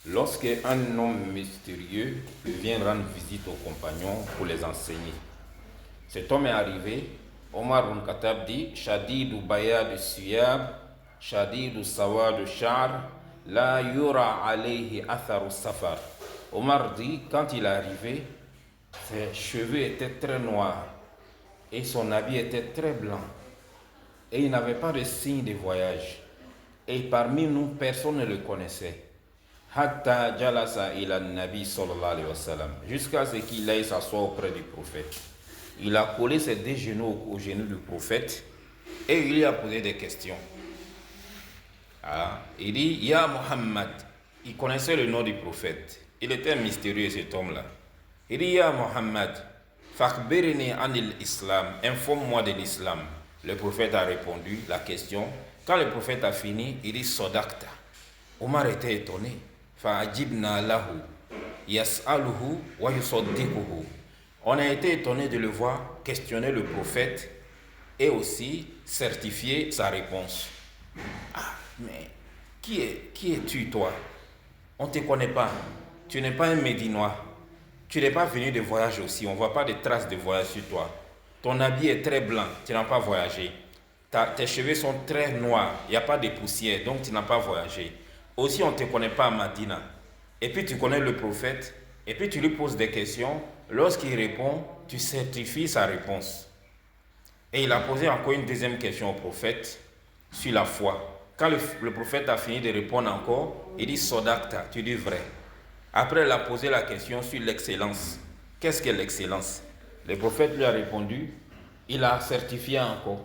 lorsque un homme mystérieux vient rendre visite aux compagnons pour les enseigner. Cet homme est arrivé, Omar ibn Khattab dit Shadidu bayad siyab, Shadidu sawad sha'r, la yura alayhi atharu safar. Omar dit, quand il est arrivé, ses cheveux étaient très noirs et son habit était très blanc et il n'avait pas de signe de voyage. Et parmi nous, personne ne le connaissait. Hatta jalasa ila nabi sallallahu alayhi wa sallam, jusqu'à ce qu'il aille s'asseoir auprès du prophète. Il a collé ses deux genoux aux genoux du prophète et il lui a posé des questions. Il dit, Ya Muhammad, il connaissait le nom du prophète. Il était mystérieux cet homme-là. Il dit, Ya Muhammad, fakhbirni anil islam, informe-moi de l'islam. Le prophète a répondu la question. Quand le prophète a fini, il dit, Sodakta. Omar était étonné. Fa'ajibna lahu, yas'aluhu wa yusaddiquhu. On a été étonné de le voir questionner le prophète et aussi certifier sa réponse. Mais qui es-tu toi? On ne te connaît pas. Tu n'es pas un Médinois. Tu n'es pas venu de voyage aussi. On ne voit pas de traces de voyage sur toi. Ton habit est très blanc. Tu n'as pas voyagé. Tes cheveux sont très noirs. Il n'y a pas de poussière. Donc tu n'as pas voyagé. Aussi, on ne te connaît pas à Madina. Et puis tu connais le prophète. Et puis tu lui poses des questions. Lorsqu'il répond, tu certifies sa réponse. Et il a posé encore une deuxième question au prophète sur la foi. Quand le prophète a fini de répondre encore, il dit Sodakta, tu dis vrai. Après, il a posé la question sur l'excellence. Qu'est-ce que l'excellence? Le prophète lui a répondu, il a certifié encore.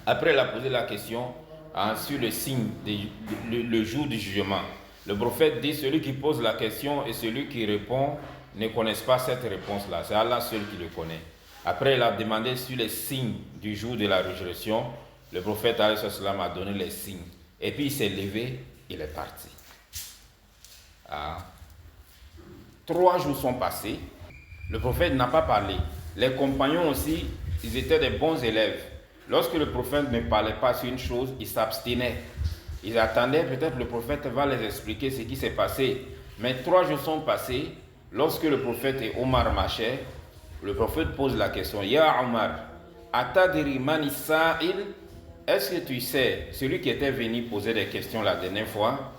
Après, il a posé la question sur le signe, le jour du jugement. Le prophète dit, celui qui pose la question et celui qui répond ne connaissent pas cette réponse-là. C'est Allah seul qui le connaît. Après, il a demandé sur les signes du jour de la résurrection. Le prophète a donné les signes. Et puis il s'est levé, il est parti. 3 jours sont passés. Le prophète n'a pas parlé. Les compagnons aussi, ils étaient des bons élèves. Lorsque le prophète ne parlait pas sur une chose, ils s'abstenaient. Ils attendaient peut-être le prophète va les expliquer ce qui s'est passé. Mais 3 jours sont passés. Lorsque le prophète et Omar marchaient, le prophète pose la question. Ya Omar, atadiri mani sa'il? Est-ce que tu sais, celui qui était venu poser des questions la dernière fois,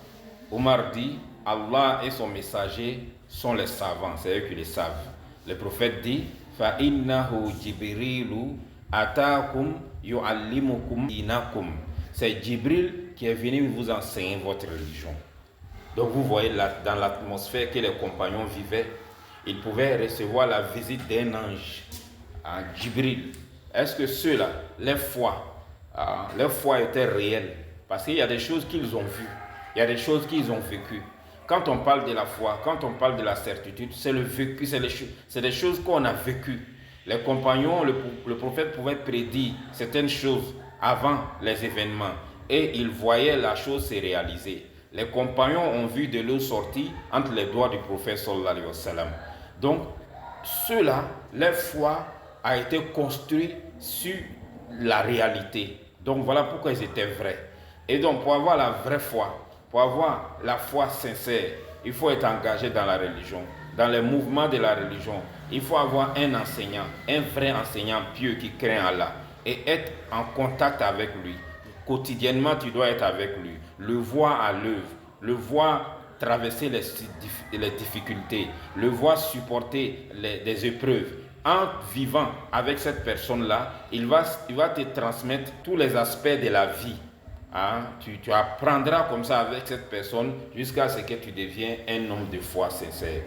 Omar dit, Allah et son messager sont les savants, c'est eux qui les savent. Le prophète dit, fa innahu Jibrilu atakum yu'allimukum dinakum. C'est Jibril qui est venu vous enseigner votre religion. Donc vous voyez dans l'atmosphère que les compagnons vivaient, ils pouvaient recevoir la visite d'un ange, Jibril. Est-ce que ceux-là, leur foi était réelle? Parce qu'il y a des choses qu'ils ont vues, il y a des choses qu'ils ont vécues. Quand on parle de la foi, quand on parle de la certitude, c'est le vécu, c'est des choses qu'on a vécues. Les compagnons, le prophète pouvait prédire certaines choses avant les événements et ils voyaient la chose se réaliser. Les compagnons ont vu de l'eau sortir entre les doigts du prophète sallallahu alayhi wa sallam. Donc, ceux-là, leur foi a été construite sur la réalité. Donc, voilà pourquoi ils étaient vrais. Et donc, pour avoir la vraie foi, pour avoir la foi sincère, il faut être engagé dans la religion, dans les mouvements de la religion. Il faut avoir un enseignant, un vrai enseignant pieux qui craint Allah et être en contact avec lui. Quotidiennement, tu dois être avec lui, le voir à l'œuvre, le voir traverser les difficultés, le voir supporter des épreuves. En vivant avec cette personne-là, il va te transmettre tous les aspects de la vie. Tu apprendras comme ça avec cette personne jusqu'à ce que tu deviens un homme de foi sincère.